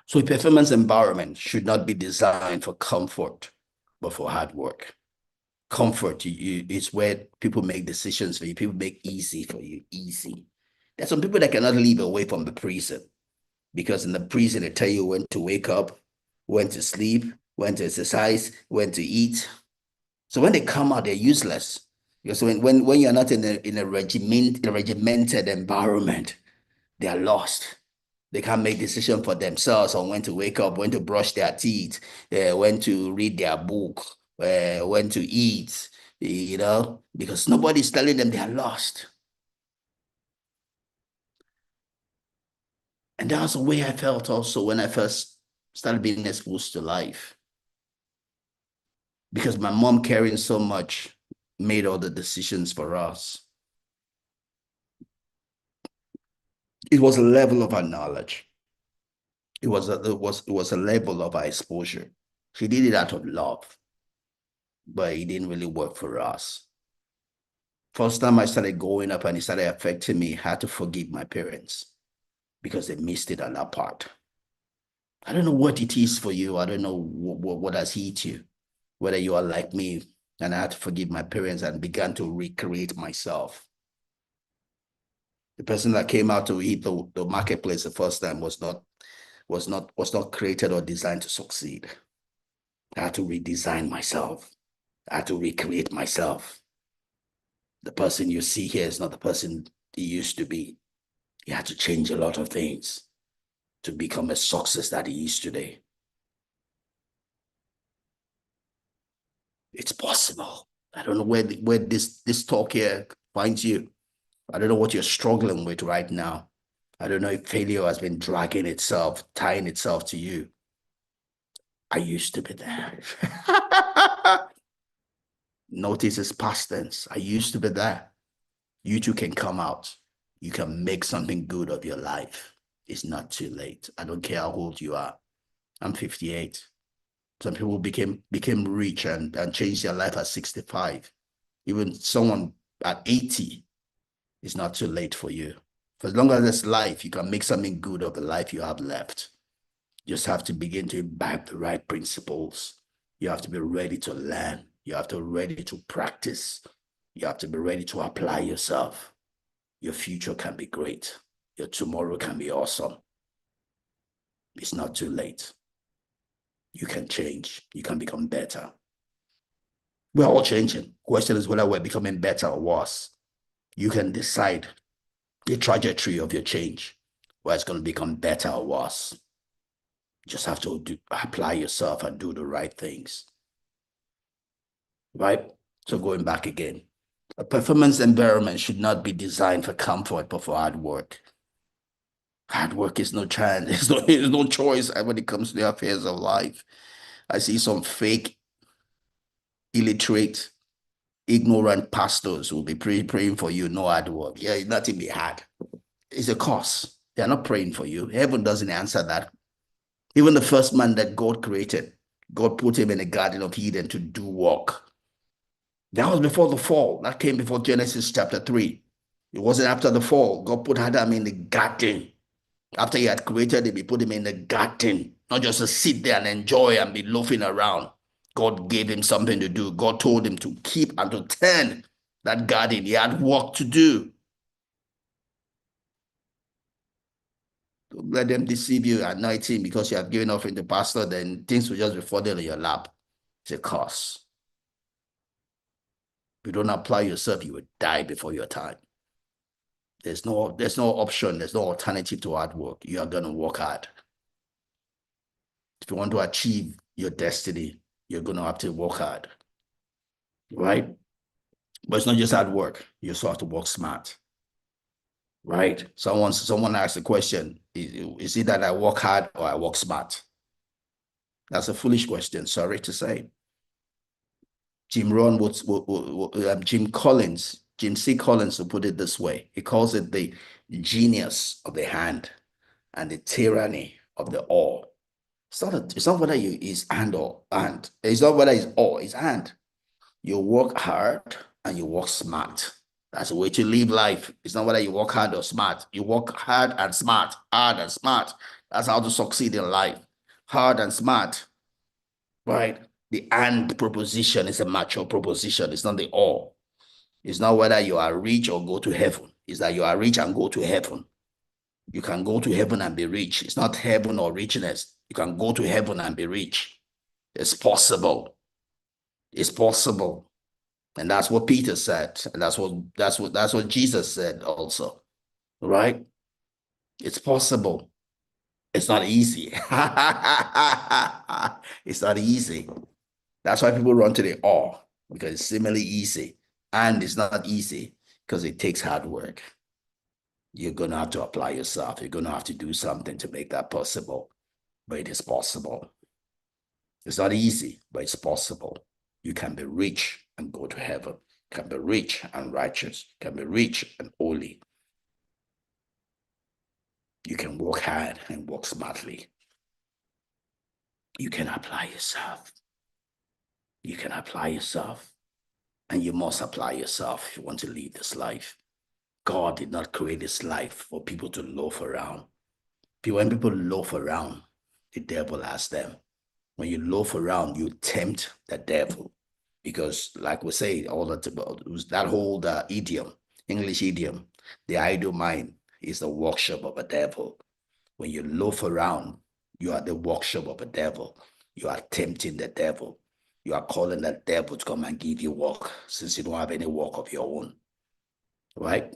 So a performance environment should not be designed for comfort, but for hard work. Comfort is where people make decisions for you. People make easy for you, easy. There's some people that cannot live away from the prison because in the prison, they tell you when to wake up, when to sleep, when to exercise, when to eat. So when they come out, they're useless. Because when you're not in a regimented environment, they are lost. They can't make decisions for themselves on when to wake up, when to brush their teeth, when to read their book, when to eat, because nobody's telling them they are lost. And that's the way I felt also when I first started being exposed to life. Because my mom caring so much made all the decisions for us. It was a level of our knowledge. It was a level of our exposure. She did it out of love, but it didn't really work for us. First time I started going up and it started affecting me, I had to forgive my parents because they missed it on that part. I don't know what it is for you. I don't know what has hit you, whether you are like me. And I had to forgive my parents and began to recreate myself. The person that came out to hit the marketplace the first time was not created or designed to succeed. I had to redesign myself. I had to recreate myself. The person you see here is not the person he used to be. He had to change a lot of things to become a success that he is today. It's possible. I don't know where this talk here finds you. I don't know what you're struggling with right now. I don't know if failure has been dragging itself, tying itself to you. I used to be there. Notice it's past tense. I used to be there. You too can come out. You can make something good of your life. It's not too late. I don't care how old you are. I'm 58. Some people became rich and changed their life at 65. Even someone at 80, it's not too late for you. For as long as there's life, you can make something good of the life you have left. You just have to begin to imbibe the right principles. You have to be ready to learn. You have to be ready to practice. You have to be ready to apply yourself. Your future can be great. Your tomorrow can be awesome. It's not too late. You can change. You can become better. We're all changing. Question is whether we're becoming better or worse. You can decide the trajectory of your change, whether it's going to become better or worse. You just have to apply yourself and do the right things. Right? So going back again, a performance environment should not be designed for comfort, but for hard work. Hard work is no chance. There's no choice when it comes to the affairs of life. I see some fake, illiterate, ignorant pastors who will be praying for you, no hard work. Yeah, nothing be hard. It's a curse. They're not praying for you. Heaven doesn't answer that. Even the first man that God created, God put him in the Garden of Eden to do work. That was before the fall. That came before Genesis chapter 3. It wasn't after the fall. God put Adam in the garden. After he had created him, he put him in the garden, not just to sit there and enjoy and be loafing around. God gave him something to do. God told him to keep and to tend that garden. He had work to do. Don't let them deceive you at 19 because you have given off in the pastor, then things will just be falling in your lap. It's a curse. If you don't apply yourself, you will die before your time. There's no option. There's no alternative to hard work. You are going to work hard. If you want to achieve your destiny, you're going to have to work hard. Right? But it's not just hard work. You also have to work smart. Right? Someone asked the question, is it that I work hard or I work smart? That's a foolish question, sorry to say. Jim C. Collins will put it this way. He calls it the genius of the hand and the tyranny of the oar. It's not whether it's hand or hand. It's not whether it's oar, it's hand. You work hard and you work smart. That's the way to live life. It's not whether you work hard or smart. You work hard and smart, hard and smart. That's how to succeed in life. Hard and smart, right? The and proposition is a mature proposition. It's not the or. It's not whether you are rich or go to heaven. It's that you are rich and go to heaven. You can go to heaven and be rich. It's not heaven or richness. You can go to heaven and be rich. It's possible. It's possible. And that's what Peter said. And that's what Jesus said also. Right? It's possible. It's not easy. It's not easy. That's why people run to the or, because it's similarly easy. And it's not easy because it takes hard work. You're going to have to apply yourself. You're going to have to do something to make that possible. But it is possible. It's not easy, but it's possible. You can be rich and go to heaven. You can be rich and righteous. You can be rich and holy. You can work hard and work smartly. You can apply yourself. You can apply yourself. And you must apply yourself if you want to live this life. God did not create this life for people to loaf around. When people loaf around, the devil has them. When you loaf around, you tempt the devil. Because like we say all that about, that whole idiom, English idiom, the idle mind is the workshop of a devil. When you loaf around, you are the workshop of a devil. You are tempting the devil. You are calling the devil to come and give you work since you don't have any work of your own. Right?